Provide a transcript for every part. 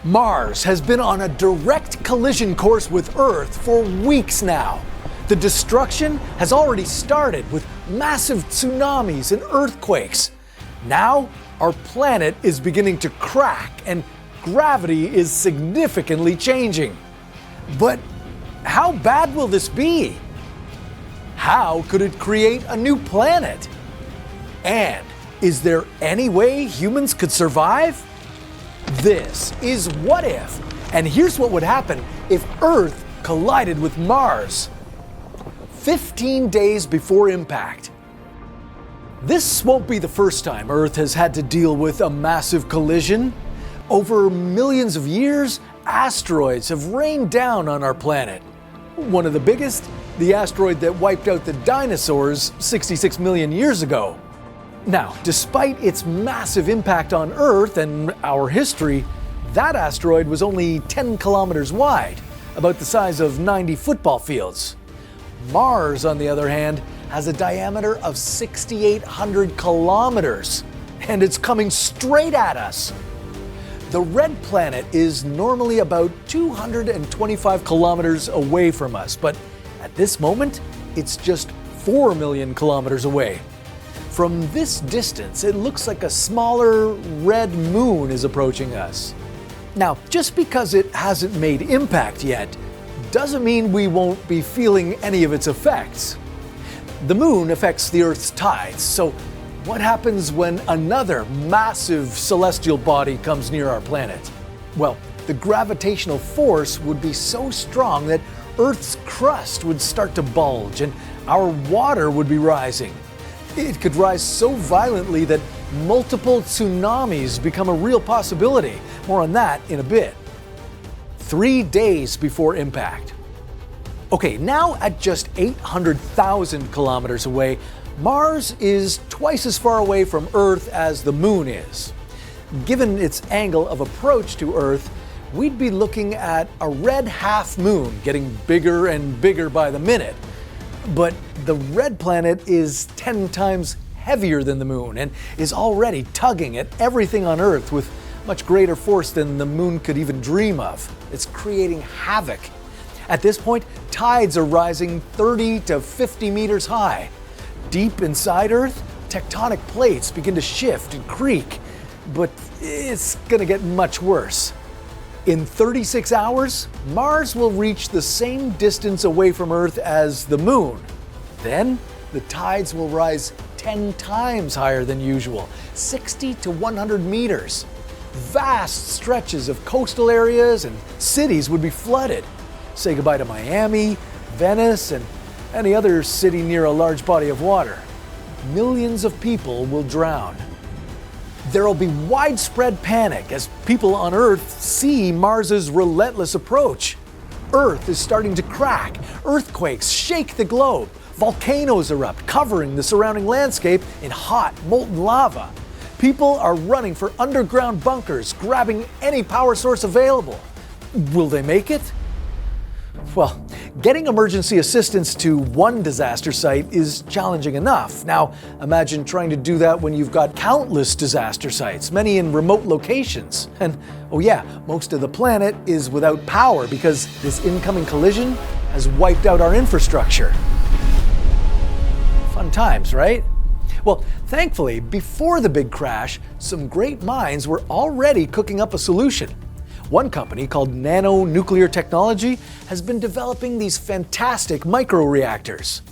Mars has been on a direct collision course with Earth for weeks now. The destruction has already started with massive tsunamis and earthquakes. Now, our planet is beginning to crack and gravity is significantly changing. But how bad will this be? How could it create a new planet? And is there any way humans could survive? This is What If, and here's what would happen if Earth collided with Mars. 15 days before impact. This won't be the first time Earth has had to deal with a massive collision. Over millions of years, asteroids have rained down on our planet. One of the biggest, the asteroid that wiped out the dinosaurs 66 million years ago. Now, despite its massive impact on Earth and our history, that asteroid was only 10 kilometers wide, about the size of 90 football fields. Mars, on the other hand, has a diameter of 6,800 kilometers, and it's coming straight at us. The red planet is normally about 225 kilometers away from us, but at this moment, it's just 4 million kilometers away. From this distance, it looks like a smaller red moon is approaching us. Now, just because it hasn't made impact yet, doesn't mean we won't be feeling any of its effects. The moon affects the Earth's tides, so what happens when another massive celestial body comes near our planet? Well, the gravitational force would be so strong that Earth's crust would start to bulge and our water would be rising. It could rise so violently that multiple tsunamis become a real possibility. More on that in a bit. 3 days before impact. Okay, now at just 800,000 kilometers away, Mars is twice as far away from Earth as the Moon is. Given its angle of approach to Earth, we'd be looking at a red half moon getting bigger and bigger by the minute. But the red planet is 10 times heavier than the moon and is already tugging at everything on Earth with much greater force than the moon could even dream of. It's creating havoc. At this point, tides are rising 30 to 50 meters high. Deep inside Earth, tectonic plates begin to shift and creak, but it's gonna get much worse. In 36 hours, Mars will reach the same distance away from Earth as the Moon. Then, the tides will rise 10 times higher than usual, 60 to 100 meters. Vast stretches of coastal areas and cities would be flooded. Say goodbye to Miami, Venice, and any other city near a large body of water. Millions of people will drown. There will be widespread panic as people on Earth see Mars's relentless approach. Earth is starting to crack, earthquakes shake the globe, volcanoes erupt, covering the surrounding landscape in hot, molten lava. People are running for underground bunkers, grabbing any power source available. Will they make it? Well, getting emergency assistance to one disaster site is challenging enough. Now, imagine trying to do that when you've got countless disaster sites, many in remote locations. And, oh yeah, most of the planet is without power because this incoming collision has wiped out our infrastructure. Fun times, right? Well, thankfully, before the big crash, some great minds were already cooking up a solution. One company called Nano-Nuclear Technology has been developing these fantastic microreactors.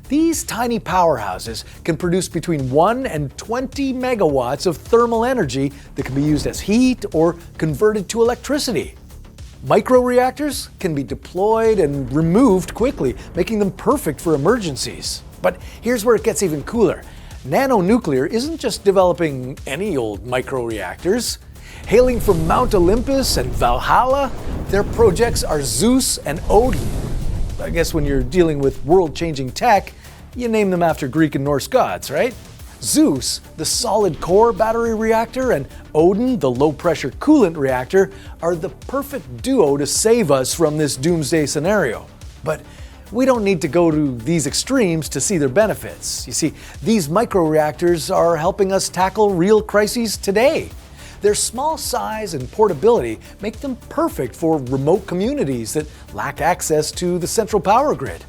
These tiny powerhouses can produce between 1 and 20 megawatts of thermal energy that can be used as heat or converted to electricity. Microreactors can be deployed and removed quickly, making them perfect for emergencies. But here's where it gets even cooler. Nano-Nuclear isn't just developing any old microreactors. Hailing from Mount Olympus and Valhalla, their projects are Zeus and Odin. I guess when you're dealing with world-changing tech, you name them after Greek and Norse gods, right? Zeus, the solid core battery reactor, and Odin, the low-pressure coolant reactor, are the perfect duo to save us from this doomsday scenario. But we don't need to go to these extremes to see their benefits. You see, these microreactors are helping us tackle real crises today. Their small size and portability make them perfect for remote communities that lack access to the central power grid.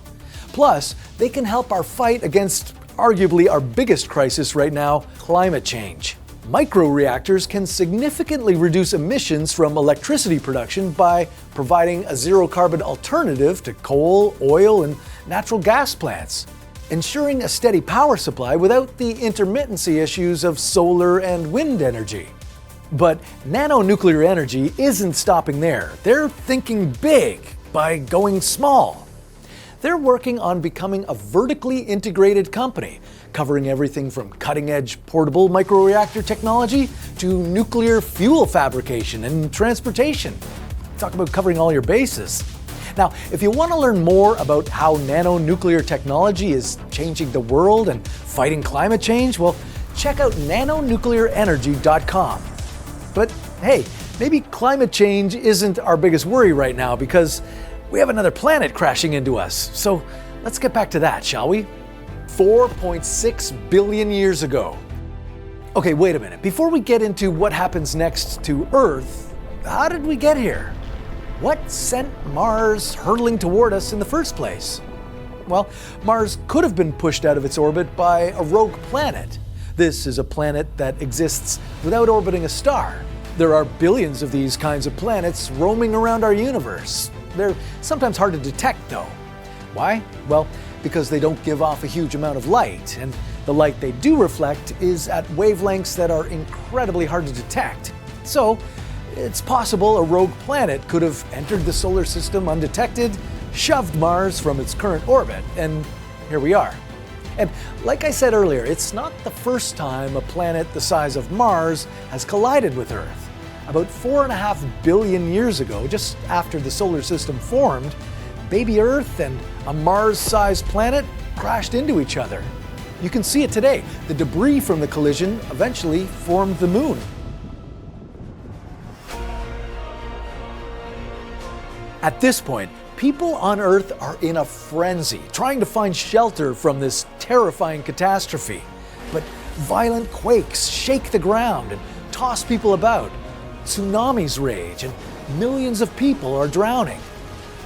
Plus, they can help our fight against arguably our biggest crisis right now, climate change. Microreactors can significantly reduce emissions from electricity production by providing a zero-carbon alternative to coal, oil, and natural gas plants, ensuring a steady power supply without the intermittency issues of solar and wind energy. But nanonuclear energy isn't stopping there. They're thinking big by going small. They're working on becoming a vertically integrated company, covering everything from cutting-edge portable microreactor technology to nuclear fuel fabrication and transportation. Talk about covering all your bases. Now, if you want to learn more about how nanonuclear technology is changing the world and fighting climate change, well, check out nanonuclearenergy.com. But hey, maybe climate change isn't our biggest worry right now because we have another planet crashing into us. So let's get back to that, shall we? 4.6 billion years ago. Okay, wait a minute. Before we get into what happens next to Earth, how did we get here? What sent Mars hurtling toward us in the first place? Well, Mars could have been pushed out of its orbit by a rogue planet. This is a planet that exists without orbiting a star. There are billions of these kinds of planets roaming around our universe. They're sometimes hard to detect, though. Why? Well, because they don't give off a huge amount of light, and the light they do reflect is at wavelengths that are incredibly hard to detect. So, it's possible a rogue planet could have entered the solar system undetected, shoved Mars from its current orbit, and here we are. And like I said earlier, it's not the first time a planet the size of Mars has collided with Earth. About 4.5 billion years ago, just after the solar system formed, baby Earth and a Mars-sized planet crashed into each other. You can see it today. The debris from the collision eventually formed the Moon. At this point, people on Earth are in a frenzy, trying to find shelter from this terrifying catastrophe. But violent quakes shake the ground and toss people about. Tsunamis rage and millions of people are drowning.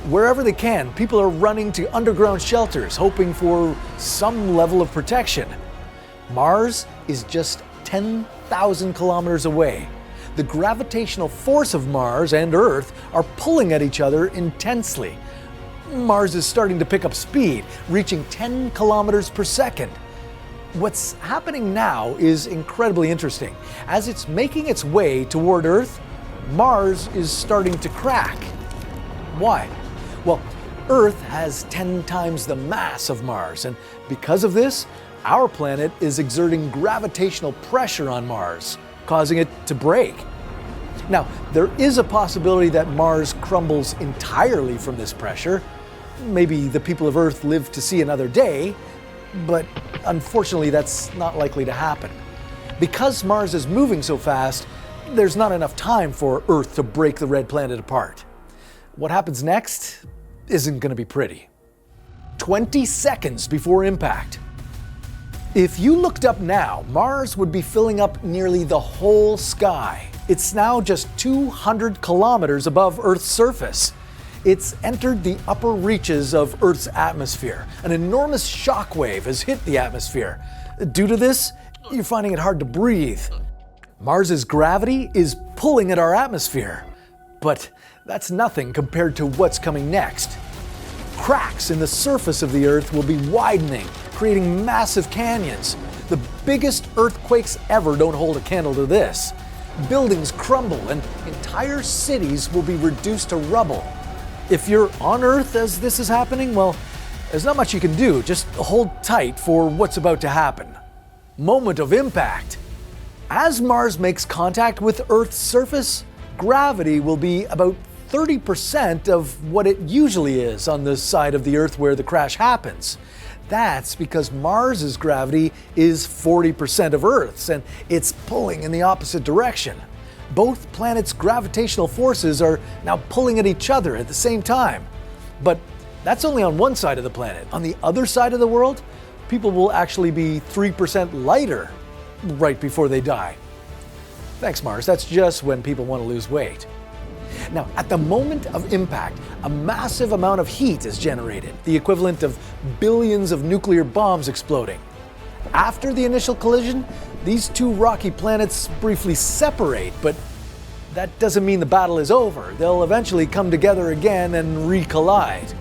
Wherever they can, people are running to underground shelters, hoping for some level of protection. Mars is just 10,000 kilometers away. The gravitational force of Mars and Earth are pulling at each other intensely. Mars is starting to pick up speed, reaching 10 kilometers per second. What's happening now is incredibly interesting. As it's making its way toward Earth, Mars is starting to crack. Why? Well, Earth has 10 times the mass of Mars, and because of this, our planet is exerting gravitational pressure on Mars, causing it to break. Now, there is a possibility that Mars crumbles entirely from this pressure. Maybe the people of Earth live to see another day, but unfortunately that's not likely to happen. Because Mars is moving so fast, there's not enough time for Earth to break the red planet apart. What happens next isn't going to be pretty. 20 seconds before impact. If you looked up now, Mars would be filling up nearly the whole sky. It's now just 200 kilometers above Earth's surface. It's entered the upper reaches of Earth's atmosphere. An enormous shockwave has hit the atmosphere. Due to this, you're finding it hard to breathe. Mars's gravity is pulling at our atmosphere. But that's nothing compared to what's coming next. Cracks in the surface of the Earth will be widening, creating massive canyons. The biggest earthquakes ever don't hold a candle to this. Buildings crumble and entire cities will be reduced to rubble. If you're on Earth as this is happening, well, there's not much you can do. Just hold tight for what's about to happen. Moment of impact. As Mars makes contact with Earth's surface, gravity will be about 30% of what it usually is on the side of the Earth where the crash happens. That's because Mars's gravity is 40% of Earth's, and it's pulling in the opposite direction. Both planets' gravitational forces are now pulling at each other at the same time. But that's only on one side of the planet. On the other side of the world, people will actually be 3% lighter right before they die. Thanks, Mars. That's just when people want to lose weight. Now, at the moment of impact, a massive amount of heat is generated, the equivalent of billions of nuclear bombs exploding. After the initial collision, these two rocky planets briefly separate, but that doesn't mean the battle is over. They'll eventually come together again and re-collide.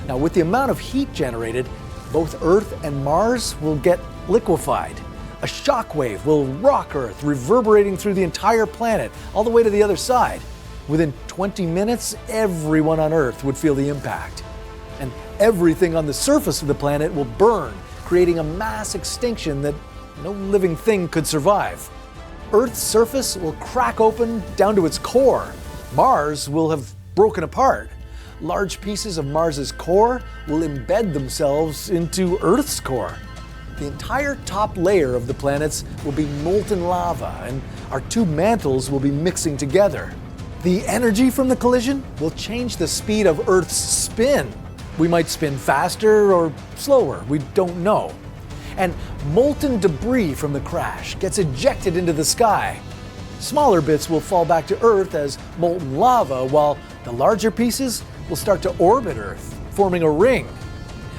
Now, with the amount of heat generated, both Earth and Mars will get liquefied. A shockwave will rock Earth, reverberating through the entire planet, all the way to the other side. Within 20 minutes, everyone on Earth would feel the impact. And everything on the surface of the planet will burn, creating a mass extinction that no living thing could survive. Earth's surface will crack open down to its core. Mars will have broken apart. Large pieces of Mars's core will embed themselves into Earth's core. The entire top layer of the planets will be molten lava, and our two mantles will be mixing together. The energy from the collision will change the speed of Earth's spin. We might spin faster or slower, we don't know. And molten debris from the crash gets ejected into the sky. Smaller bits will fall back to Earth as molten lava, while the larger pieces will start to orbit Earth, forming a ring.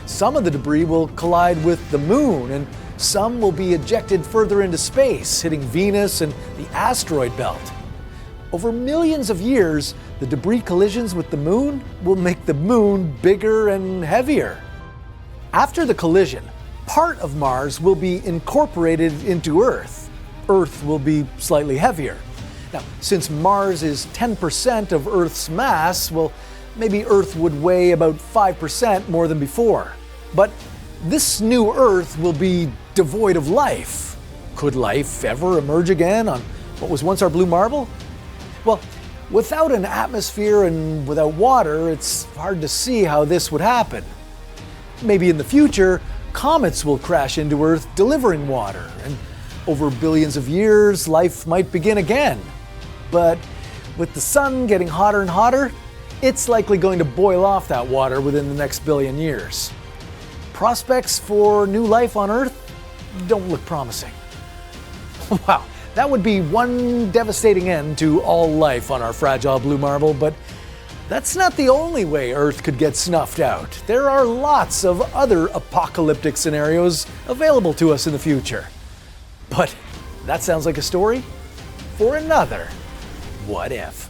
Some of the debris will collide with the Moon, and some will be ejected further into space, hitting Venus and the asteroid belt. Over millions of years, the debris collisions with the Moon will make the Moon bigger and heavier. After the collision, part of Mars will be incorporated into Earth. Earth will be slightly heavier. Now, since Mars is 10% of Earth's mass, well, maybe Earth would weigh about 5% more than before. But this new Earth will be devoid of life. Could life ever emerge again on what was once our blue marble? Well, without an atmosphere and without water, it's hard to see how this would happen. Maybe in the future, comets will crash into Earth delivering water, and over billions of years, life might begin again. But with the sun getting hotter and hotter, it's likely going to boil off that water within the next billion years. Prospects for new life on Earth don't look promising. Wow, that would be one devastating end to all life on our fragile blue marble, but that's not the only way Earth could get snuffed out. There are lots of other apocalyptic scenarios available to us in the future. But that sounds like a story for another What If.